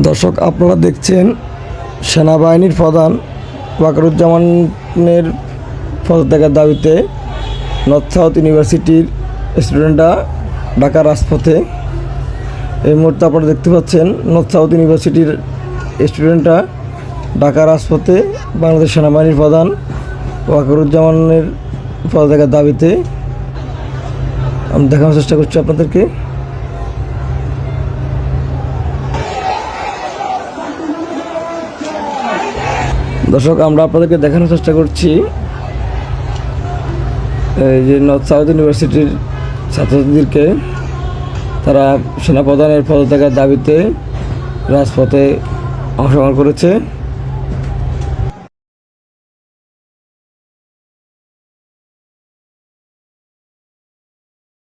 দর্শক, আপনারা দেখছেন সেনাবাহিনীর প্রধান ওয়াকারুজ্জামানের পদত্যাগের দাবিতে নর্থ সাউথ ইউনিভার্সিটির স্টুডেন্টরা ঢাকা রাজপথে। এই মুহূর্তে আপনারা দেখতে পাচ্ছেন নর্থ সাউথ ইউনিভার্সিটির স্টুডেন্টরা ঢাকা রাজপথে বাংলাদেশ সেনাবাহিনীর প্রধান ওয়াকারুজ্জামানের পদত্যাগের দাবিতে। আমি দেখানোর চেষ্টা করছি আপনাদেরকে। দর্শক, আমরা আপনাদেরকে দেখানোর চেষ্টা করছি এই যে নর্থ সাউথ ইউনিভার্সিটির ছাত্রছাত্রীদেরকে তারা সেনাপ্রধানের পদত্যাগের দাবিতে রাজপথে অংশগ্রহণ করেছে।